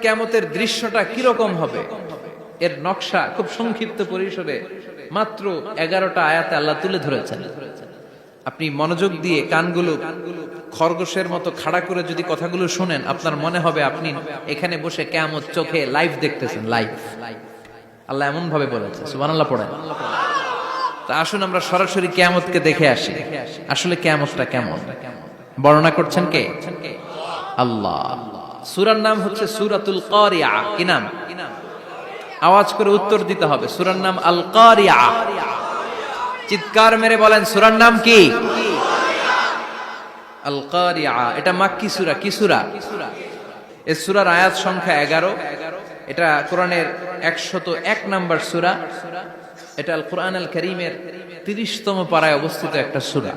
কিয়ামতের দৃশ্যটা কিরকম হবে এর নকশা খুব সংক্ষিপ্ত পরিসরে মাত্র 11টা আয়াতে আল্লাহ তুলে ধরেছেন। আপনি মনোযোগ দিয়ে কানগুলো খরগোশের মতো খাড়া করে যদি কথাগুলো শুনেন, আপনার মনে হবে আপনি এখানে বসে কিয়ামত চোখে লাইভ দেখতেছেন। লাইভ আল্লাহ এমন ভাবে বলেছে, সুবহানাল্লাহ পড়েন। তা আসুন আমরা সরাসরি কিয়ামতকে দেখে আসি, আসলে কিয়ামতটা কেমন বর্ণনা করছেন কে? আল্লাহ। সূরার নাম হচ্ছে সূরাতুল কারিয়া। কি নাম? আওয়াজ করে উত্তর দিতে হবে। সূরার নাম আল কারিয়া। চিৎকার মেরে বলেন সূরার নাম কি? আল কারিয়া। এটা মাক্কি সূরা। কি সূরা? এই সূরার আয়াত সংখ্যা 11। এটা কোরআনের 101 নম্বর সূরা। এটা আল কোরআন আল কারীমের 30তম পারায় অবস্থিত একটা সূরা।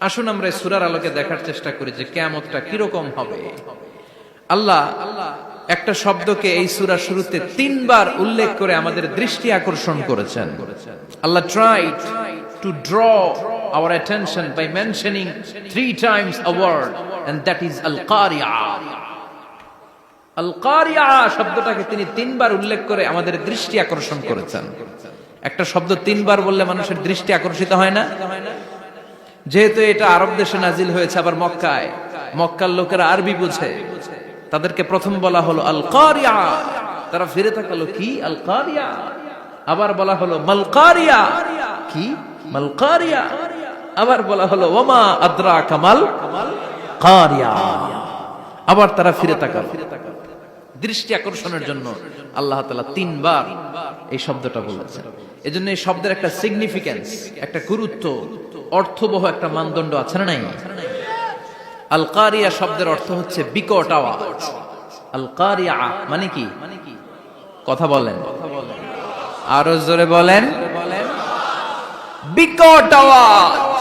আসুন আমরা এই সূরার আলোকে দেখার চেষ্টা করি যে কিয়ামতটা কিরকম হবে। আল্লাহ একটা শব্দকে এই সূরা শুরুতে 3 বার উল্লেখ করে আমাদের দৃষ্টি আকর্ষণ করেছেন। আল্লাহ tried to draw our attention by mentioning 3 times a word, and that is al-qari'ah. al-qari'ah শব্দটাকে তিনি 3 বার উল্লেখ করে আমাদের দৃষ্টি আকর্ষণ করেছেন। একটা শব্দ 3 বার বললে মানুষের দৃষ্টি আকর্ষিত হয় না? যেহেতু এটা আরব দেশে নাজিল হয়েছে, আবার মক্কায়, মক্কার লোকেরা আরবি বুঝে, তাদেরকে প্রথম বলা হলো আল কারিয়া। তারা ফিরে তাকালো, কি আল কারিয়া? আবার বলা হলো মাল কারিয়া। কি মাল কারিয়া? আবার বলা হলো ওমা আদরাকা মাল কারিয়া। আবার তারা ফিরে তাকালো। দৃষ্টি আকর্ষণের জন্য আল্লাহ তাআলা 3 বার এই শব্দটা বলেছেন। এজন্য এই শব্দের একটা সিগনিফিকেন্স, একটা গুরুত্ব, অর্থবহ একটা মানদণ্ড আছে না নাই? আল কারিয়া শব্দের অর্থ হচ্ছে বিকট আওয়াজ। আল কারিয়া মানে কি? কথা বলেন, আরো জোরে বলেন। বিকট আওয়াজ।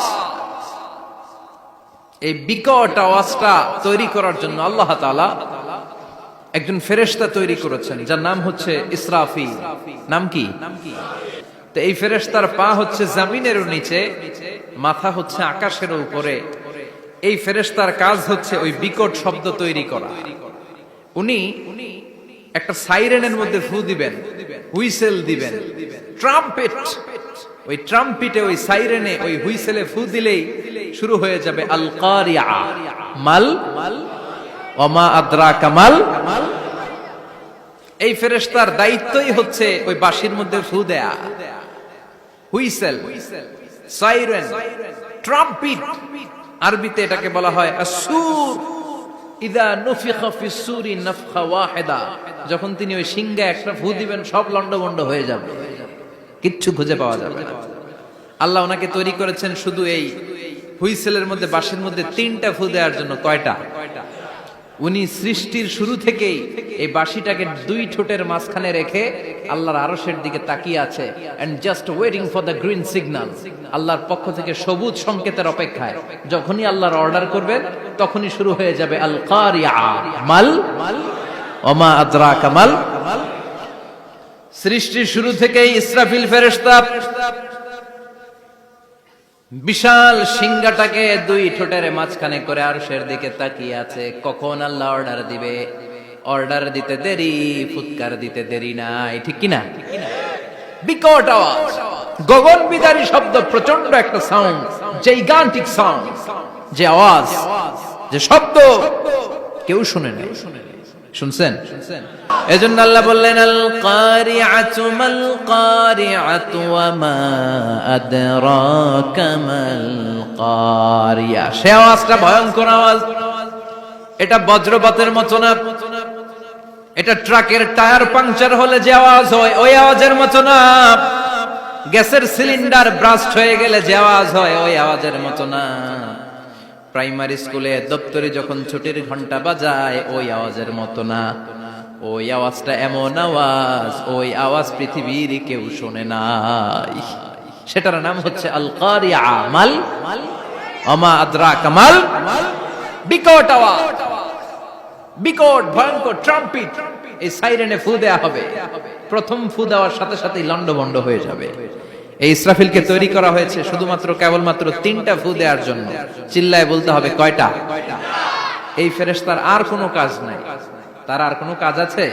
এই বিকট আওয়াজটা তৈরি করার জন্য আল্লাহ তাআলা একজন ফেরেশতা তৈরি করেছেন, যার নাম হচ্ছে ইসরাফিল। নাম কি? তো এই ফেরেশতার পা হচ্ছে জমিনের নিচে, মাথা হচ্ছে আকাশের উপরে। এই ফেরেশতার কাজ হচ্ছে ওই বিকট শব্দ তৈরি করা। উনি একটা সাইরেনের মধ্যে ফু দিবেন, হুইসেল দিবেন, ট্রাম্পেট। ওই ট্রাম্পিটে, ওই সাইরেনে, ওই হুইসেলে ফু দিলেই শুরু হয়ে যাবে আল কারিয়া। মাল ওমা আদরাকা মাল। এই ফেরেশতার দায়িত্বই হচ্ছে ওই বাঁশির মধ্যে ফু দেয়া। Whistle, siren, trumpet. আরবিতে এটাকে বলা হয় আসুর। ইদা নুফিখা ফিস সূরি নাফখা ওয়াহিদা। যখন তিনি ওই সিংহে একটা ফু দিবেন, সব লন্ডভন্ড হয়ে যাবে, কিচ্ছু খুঁজে পাওয়া যাবে না। আল্লাহ ওনাকে তৈরি করেছেন শুধু এই হুইসেলের মধ্যে, বাঁশির মধ্যে 3টা ফু দেওয়ার জন্য। কয়টা? উনি সৃষ্টির শুরু থেকেই এই বাঁশিটাকে 2 ঠোঁটের মাঝখানে রেখে আল্লাহর আরশের দিকে তাকিয়ে আছে, and just waiting for the green signal. আল্লাহর পক্ষ থেকে সবুজ সংকেতের অপেক্ষায়। যখনই আল্লাহর অর্ডার করবেন, তখনই শুরু হয়ে যাবে আল কারিয়া। মাল ওমা আদরাকা মাল। সৃষ্টির শুরু থেকেই ইসরাফিল ফেরেশতা বিশাল সিংহাটাকে 2 ঠোঁটের মাঝখানে করে আরশের দিকে তাকিয়ে আছে, কখন আল্লাহ অর্ডার দিবে। অর্ডার দিতে দেরি, ফুৎকার দিতে দেরি নাই। ঠিক কিনা? বিকট আওয়াজ, গগন বিদারী শব্দ, প্রচন্ড একটা সাউন্ড, জাইগান্টিক সাউন্ড, যে আওয়াজ, যে শব্দ কেউ শুনে নাই। শুনছেন? এজন্য আল্লাহ বললেন আল কারিআতু মাল কারিআতু ওয়া মা আদরাকা মাল কারিয়া। সে আওয়াজটা ভয়ঙ্কর আওয়াজ। এটা বজ্রপাতের মতো না, এটা ট্রাকের টায়ার পাংচার হলে যে আওয়াজ হয় ওই আওয়াজের মতো না, গ্যাসের সিলিন্ডার ব্রাস্ট হয়ে গেলে যে আওয়াজ হয় ওই আওয়াজের মতো না, প্রাইমারি স্কুলে দপ্তরে যখন ছুটির ঘন্টা বাজায় ওই আওয়াজের মতো না। ওই আওয়াজটা এমন আওয়াজ, ওই আওয়াজ পৃথিবীর কেউ শোনে নাই। সেটার নাম হচ্ছে আল কারিয়া। মাল ওমা আদরাকা মাল। বিকট আওয়াজ, বিকট ভয়ঙ্কর ট্রাম্পিট। এই সাইরেনে ফু দেয়া হবে, প্রথম ফু দেওয়ার সাথে সাথেই লন্ডভন্ড হয়ে যাবে। এই ইসরাফিলকে তৈরি করা হয়েছে শুধুমাত্র কেবলমাত্র 3টা ফু দেওয়ার জন্য। চিল্লায় বলতে হবে কয়টা? এই ফেরেশতার আর কোনো কাজ নাই। তার আর কোনো কাজ আছে?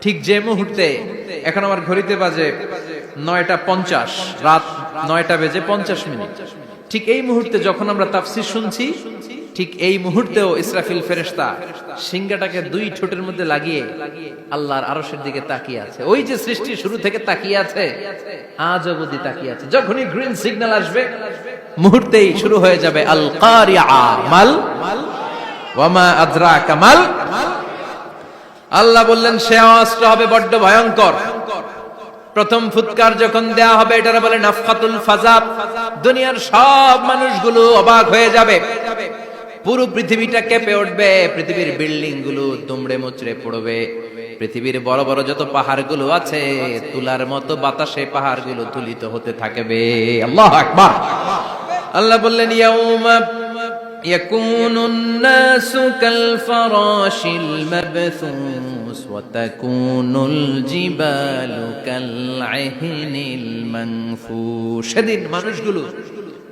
ঠিক যে মুহূর্তে, এখন আমার ঘড়িতে বাজে 9:50, রাত 9:50, ঠিক এই মুহূর্তে যখন আমরা তাফসীর শুনছি, ঠিক এই মুহূর্তেও ইসরাফিল ফেরেশতা সিংহাটাকে দুই ঠোঁটের মধ্যে লাগিয়ে আল্লাহর আরশের দিকে তাকিয়ে আছে। ওই যে সৃষ্টি শুরু থেকে তাকিয়ে আছে, আজ অবধি তাকিয়ে আছে। যখনই গ্রিন সিগন্যাল আসবে মুহূর্তেই শুরু হয়ে যাবে আল কারিআ মাল ওয়া মা আদরাকা মাল। আল্লাহ বললেন সে আওয়াজটা হবে বড্ড ভয়ঙ্কর। প্রথম ফুৎকার যখন দেয়া হবে, এটার বলে নাফখাতুল ফাজা। দুনিয়ার সব মানুষগুলো অবাক হয়ে যাবে, পুরো পৃথিবীটা কেঁপে উঠবে, পৃথিবীর বিল্ডিং গুলো দুমড়ে মুচড়ে পড়বে, পৃথিবীর বড় বড় যত পাহাড়গুলো আছে তুলার মতো বাতাসে পাহাড়গুলো তুলিত হতে থাকবে। আল্লাহু আকবার। আল্লাহ বললেন ইয়াউমা ইয়াকুনুন নাসু কাল ফারাশিল মাবথুস ওয়া তাকুনুল জিবালু কাল আহিনিল মানফুস। সেদিন মানুষগুলো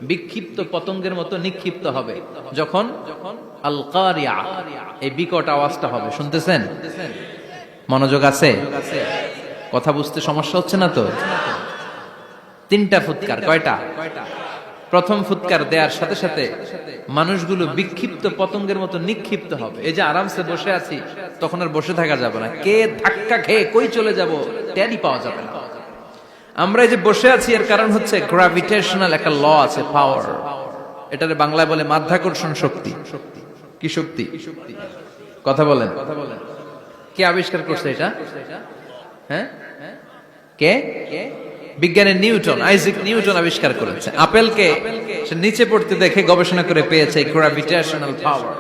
বিক্ষিপ্ত পতঙ্গের মতো নিক্ষিপ্ত হবে। যখন আল কারিআ, এই বিকট আওয়াজটা হবে, শুনতেছেন? মনোযোগ আছে? কথা বুঝতে সমস্যা হচ্ছে না তো? তিনটা ফুৎকার। কয়টা? প্রথম ফুৎকার দেওয়ার সাথে সাথে মানুষগুলো বিক্ষিপ্ত পতঙ্গের মতো নিক্ষিপ্ত হবে। এই যে আরামসে বসে আছি, তখন আর বসে থাকা যাবে না। কে ধাক্কা খেয়ে কই চলে যাব টেরই পাওয়া যাবে না। আমরা এই যে বসে আছি এর কারণ হচ্ছে গ্র্যাভিটেশনাল একটা ল আছে, পাওয়ার। এটারে বাংলায় বলে মাধ্যাকর্ষণ শক্তি। কি শক্তি? কথা বলেন। কে আবিষ্কার করছে এটা? হ্যাঁ, কে? বিজ্ঞানের নিউটন, আইজাক নিউটন আবিষ্কার করেছে। আপেলকে সে নিচে পড়তে দেখে গবেষণা করে পেয়েছে গ্র্যাভিটেশনাল পাওয়ার।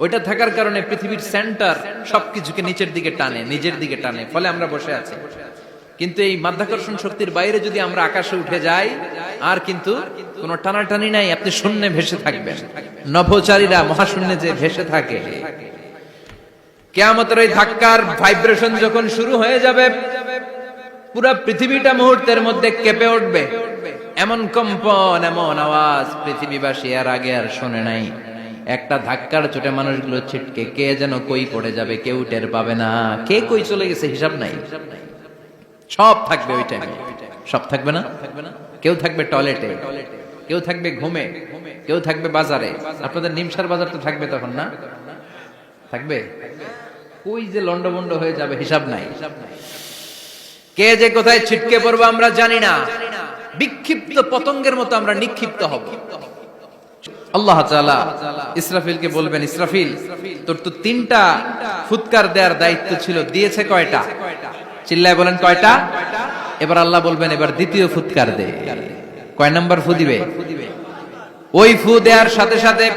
ওইটা থাকার কারণে পৃথিবীর সেন্টার সবকিছুকে নিচের দিকে টানে, নিজের দিকে টানে, ফলে আমরা বসে আছি। কিন্তু এই মাধ্যাকর্ষণ শক্তির বাইরে যদি আমরা আকাশে উঠে যাই, আর কিন্তু কোনো টানাটানি নাই, আপনি শূন্যে ভেসে থাকবেন। নভোচারীরা মহাশূন্যে যে ভেসে থাকে, কিয়ামতের ওই ধাক্কার ভাইব্রেশন যখন শুরু হয়ে যাবে, পুরা পৃথিবীটা মুহূর্তের মধ্যে কেঁপে উঠবে। এমন কম্পন, এমন আওয়াজ পৃথিবীবাসী এর আগে আর শোনে নাই। একটা ধাক্কার চোটে মানুষগুলো ছিটকে কে যেন কই পড়ে যাবে, কেউ টের পাবে না। কে কই চলে গেছে হিসাব নাই। সব থাকবে ওই টাইমে, সব থাকবে না। কেউ থাকবে টয়লেটে, কেউ থাকবে ঘুমে, কেউ থাকবে বাজারে। আপনাদের নিমসার বাজার তো থাকবে তখন, না থাকবে? কই যে লন্ডভন্ড হয়ে যাবে হিসাব নাই। কে যে কোথায় ছিটকে পড়বো আমরা জানি না। বিক্ষিপ্ত পতঙ্গের মতো আমরা নিক্ষিপ্ত হব। আল্লাহ তাআলা ইসরাফিলকে বলবেন, ইসরাফিল তোর তো তিনটা ফুৎকার দেওয়ার দায়িত্ব ছিল, দিয়েছে কয়টা? চিল্লায় বলেন কয়টা? এবার আল্লাহ বলবেন এবার দ্বিতীয় ফুৎকার দে। কয় নাম্বার ফু দিবে? ওই ফু দেওয়ার সাথে সাথে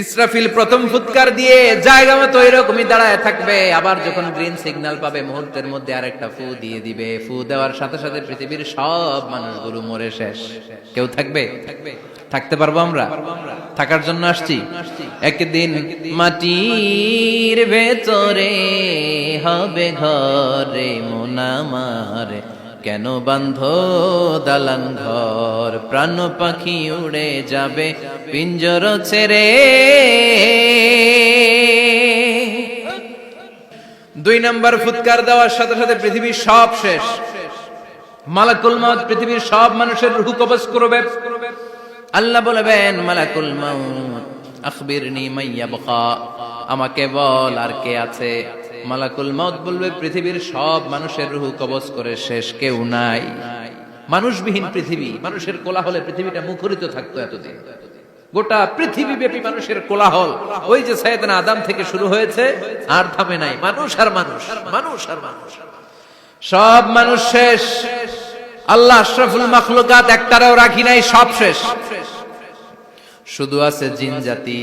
ইসরাফিল প্রথম ফুৎকার দিয়ে জায়গা মতো এরকমই দাঁড়ায় থাকবে। আবার যখন গ্রিন সিগন্যাল পাবে মুহূর্তের মধ্যে আরেকটা ফু দিয়ে দিবে। ফু দেওয়ার সাথে সাথে পৃথিবীর সব মানুষগুলো মরে শেষ। কেউ থাকবে? থাকতে পারবো আমরা? থাকার জন্য আসছি। একদিন মাটির ভেতরে হবে ঘরে মন আমার, কেন বান্ধ দালান ঘর, প্রাণ পাখি উড়ে যাবে পিঞ্জর ছেড়ে। দুই নাম্বার ফুৎকার দেওয়ার সাথে সাথে পৃথিবীর সব শেষ। মালাকুল মউত পৃথিবীর সব মানুষের রূহ কবজ করবে। আল্লাহ বলবেন মালাকুল মউত আখবিরনি মাইয়া বাকা, আমাকে বল আর কে আছে। মালাকুল মউত বলবে পৃথিবীর সব মানুষের রূহ কবজ করে শেষ, কেউ নাই। মানুষবিহীন পৃথিবী, মানুষের কোলাহলে পৃথিবীটা মুখরিত থাকতো এতদিন। গোটা পৃথিবী ব্যাপী মানুষের কোলাহল, ওই যে সাইয়েদনা আদম থেকে শুরু হয়েছে আর থামে নাই। মানুষ আর মানুষ, মানুষ আর মানুষ, সব মানুষ শেষ। আল্লাহ আশরাফুল মাখলুকাত একটারও রাখি নাই, সব শেষ। শুধু আছে জিন জাতি।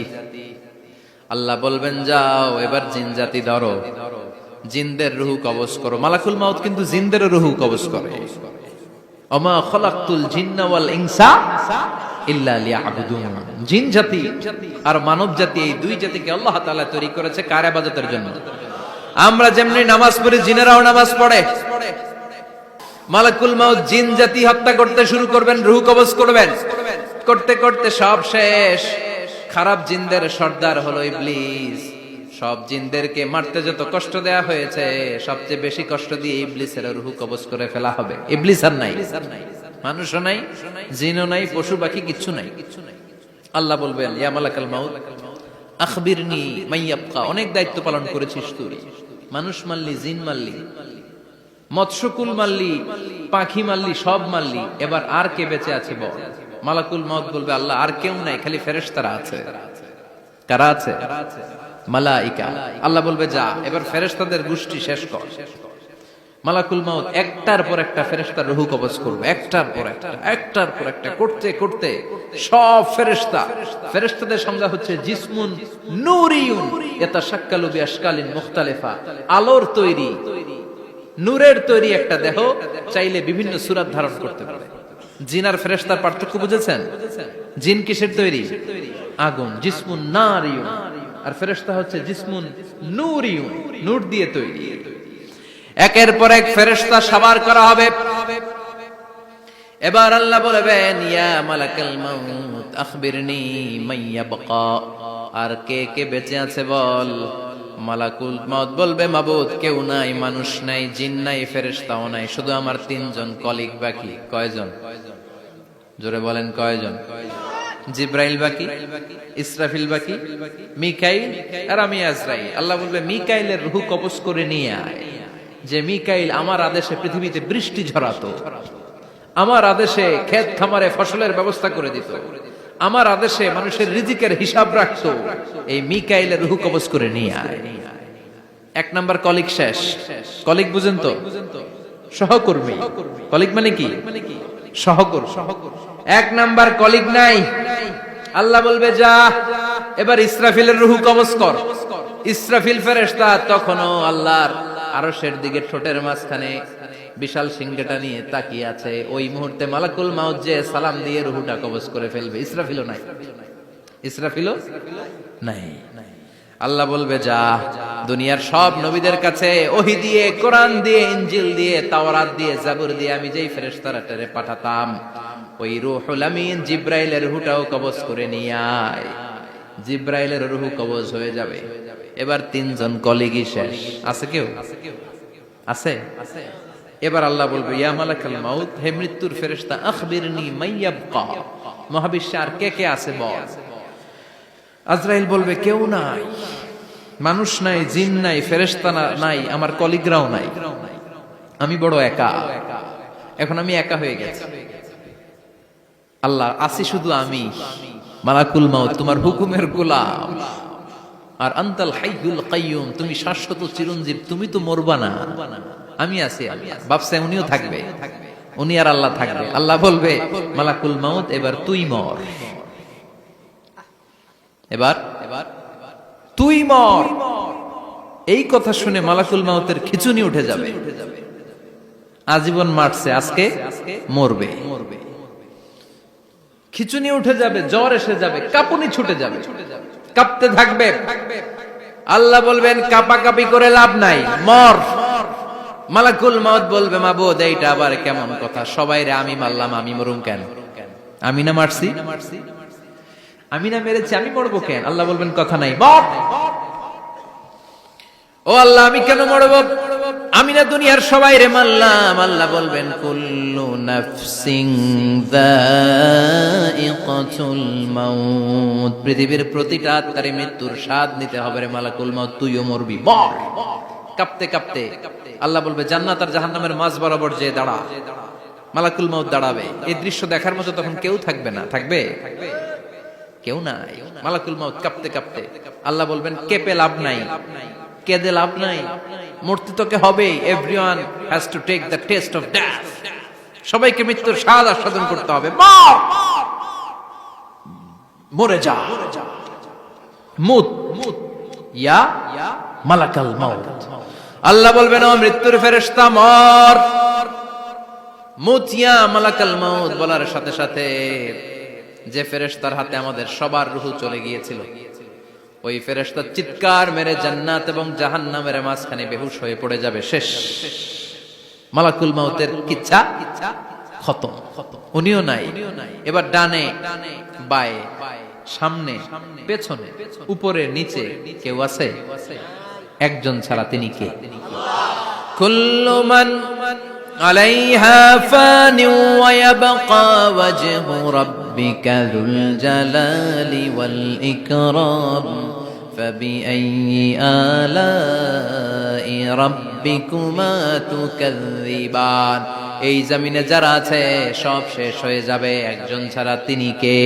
আল্লাহ বলবেন যাও এবার জিন জাতি ধরো, জিনদের রূহ কবজ করো। মালাকুল মউত কিন্তু জিনদের রূহ কবজ করে। ওমা খালাকতুল জিন্না ওয়াল ইনসা ইল্লা লিয়াবুদুন। জিন জাতি আর মানব জাতি, এই দুই জাতিকে আল্লাহ তাআলা তৈরি করেছে কার ইবাদতের জন্য। আমরা যেমনি নামাজ পড়ি, জিনেরাও নামাজ পড়ে। মালাকুল মউত জিন জাতি হত্যা করতে শুরু করবেন, রূহ কবজ করবেন। করতে করতে সব শেষ। খারাপ জিনদের সর্দার হলো ইবলিস, সব জিনদেরকে মারতে যত কষ্ট দেয়া হয়েছে সবচেয়ে বেশি কষ্ট দিয়ে ইবলিসের রূহ কবজ করে ফেলা হবে। ইবলিস আর নাই, মানুষও নাই, জিনও নাই, পশু পাখি কিচ্ছু নাই। আল্লাহ বলবেন ইয়া মালাকাল মাউত আখবিরনি মাইয়াবকা, অনেক দায়িত্ব পালন করেছিস তুই, মানুষ মারলি, জিন মারলি, মৎস্যকুল মারলি, পাখি মারলি, সব মারলি, এবার আর কে বেঁচে আছে বল। মালাকুল মাউত বলবে আল্লাহ আর কেউ নাই, খালি ফেরেশতারা আছে। কারা আছে? মালাইকা। আল্লাহ বলবে যা এবার ফেরেশতাদের গোষ্ঠী শেষ কর। মালাকুল মাউত একটার পর একটা ফেরেশতার রূহ কবজ করবে, একটার পর একটা করতে করতে সব ফেরেশতাদের সংজ্ঞা হচ্ছে জিসমুন নূরিয়ুন ইয়াতাশাক্কালু বিআশকালিন মুখতালিফা, আলোর তৈরি, নূরের তৈরি একটা দেহ, চাইলে বিভিন্ন সূরত ধারণ করতে পারে। জিন আর ফেরেশতার পার্থক্য বুঝেছেন? জিন কিসের তৈরি? আগুন, জিসমুন নারিয়ুন, আর ফেরেশতা হচ্ছে জিসমুন নূরিয়ুন, নূর দিয়ে তৈরি। একের পর এক ফেরেশতা সাবার করা হবে। এবার আল্লাহ বলবেন ইয়া মালাকাল মাউত আখবিরনি মাইয়াবকা, আর কে কে বেঁচে আছে বল। মালাকুল মাউত বলবে মাবুদ কেউ নাই, মানুষ নাই, জিন নাই, ফেরেশতাও নাই, শুধু আমার তিনজন কলিগ বাকি। কয়জন? জোরে বলেন কয়জন? জিব্রাইল বাকি, ইসরাফিল বাকি, মিকাইল আর আমি আজরাইল। আল্লাহ বলবে মিকাইলের রূহ কবজ করে নিয়ে আয়। যে মিকাইল আমার আদেশে পৃথিবীতে বৃষ্টি ঝরাতো, আমার আদেশে ক্ষেত খামারে ফসলের ব্যবস্থা করে দিত, আমার আদেশে মানুষের রিজিকের হিসাব রাখতো, এই মিকাইলের রূহ কবজ করে নিয়ে আয়। এক নাম্বার কলিগ শেষ। কলিগ বুঝেন তো? সহকর্মী। কলিগ মানে কি? সহকর্মী। এক নাম্বার কলিগ নাই। আল্লাহ বলবে যা এবার ইসরাফিলের রূহ কবজ কর। ইসরাফিল ফেরেশতা তখনও আল্লাহর আরশের দিকে ঠোঁটের মাঝখানে বিশাল সিংহটা নিয়ে তাকিয়ে আছে। ওই মুহূর্তে মালাকুল মাউত যে সালাম দিয়ে রূহটা কবজ করে ফেলবে। ইসরাফিলও নাই, ইসরাফিলও নাই। আল্লাহ বলবে যা দুনিয়ার সব নবীদের কাছে ওহী দিয়ে, কোরআন দিয়ে, ইনজিল দিয়ে, তাওরাত দিয়ে, জাবুর দিয়ে আমি যেই ফেরেশতারে পাঠাতাম, ওই রূহুল আমিন জিব্রাইলের রূহটাও কবজ করে নিয়ে আয়। জিব্রাইলের রূহ কবজ হয়ে যাবে। এবার তিনজন কলিগই শেষ। আছে কেউ? আছে? এবার আল্লাহ বলবে ইয়া মালাকাল মাউত, হে মৃত্যুর ফেরেশতা আখবিরনি মাইয়াবকা, মহাবিশ্বে আর কে কে আছে বল। আজরাইল বলবে কেউ নাই, মানুষ নাই, জিন নাই, ফেরেশতা নাই, আমার কলিগরাও নাই, আমি বড় একা। এখন আমি একা হয়ে গেছি। আল্লাহ আছি শুধু আমি। মালাকুল মাউত তোমার হুকুমের গোলাম, আর আনতাল হাইয়ুল কাইয়ুম, তুমি শাশ্বত চিরঞ্জীব, তুমি তো মরবা না, আমি আছি। ভাবছে উনিও থাকবে, উনি আর আল্লাহ থাকবে। আল্লাহ বলবে মালাকুল মাউত এবার তুই মর, এবার তুই মর। এই কথা শুনে মালাকুল মাউতের খিচুনি উঠে যাবে। আজীবন মারছে, আজকে মরবে। খিচুনি উঠে যাবে, জ্বর এসে যাবে, কাঁপুনি ছুটে যাবে, কাঁপতে থাকবে। আল্লাহ বলবেন কাঁপাকাঁপি করে লাভ নাই, মর। মালাকুল মাউত বলবে মাবুদ এইটা আবার কেমন কথা, সবাই রে আমি মারলাম, আমি মরুম কেন? আমি না মারছি, আমি না মেরেছি, আমি মরবো কেন? আল্লাহ বলবেন কথা নাই, মর। ও আল্লাহ আমি কেন মরবো? আমি না দুনিয়ার সবাই রে মারলাম। আল্লাহ বলবেন কুল্লু নাফসিন যায়িকাতুল মাউত, পৃথিবীর প্রতিটা আত্মারে মৃত্যুর স্বাদ নিতে হবে রে মালাকুল মাউত, তুইও মরবি, মর। কাঁপতে কাঁপতে আল্লাহ বলবে জান্নাত আর জাহান্নামের মাঝ বরাবর যে দাঁড়া। মালাকুল মাউত দাঁড়াবে। এই দৃশ্য দেখার মতো তখন কেউ থাকবে না। থাকবে? কেউ নাই। মালাকুল মাউত কাঁপতে কাঁপতে আল্লাহ বলবেন কেঁপে লাভ নাই, কেঁদে লাভ নাই, মরতে তোকে হবে। Everyone has to take the test of death, সবাইকে মৃত্যুর স্বাদ আস্বাদন করতে হবে। মর, মরে যা, মুত ইয়া মালাকাল মাউত। আল্লাহ বলবেন ও মৃত্যুর ফেরেশতা মর, মুত ইয়া মালাকাল মাউত। বলার সাথে সাথে যে ফেরেশতার হাতে আমাদের সবার রূহ চলে গিয়েছিল, ওই ফেরেশতা চিৎকার মেরে জান্নাত এবং জাহান্নামের মাঝখানে বেহুশ হয়ে পড়ে যাবে। শেষ। মালাকুল মাউতের কিচ্ছা খতম, উনিও নাই। এবার ডানে বায়ে সামনে পেছনে উপরে নিচে কেউ আছে? একজন ছাড়া তিনি কে? কুল্লু মান আলাইহা ফানি ওয়া ইয়াবকা ওয়াজহু রাব্বিকা যুল জালালি ওয়াল ইকরাম ফাবিআইয়ি আলাই রাব্বিকুমা তুকাযযিবান। এই জমিনে যারা আছে সব শেষ হয়ে যাবে, একজন ছাড়া তিনি কে?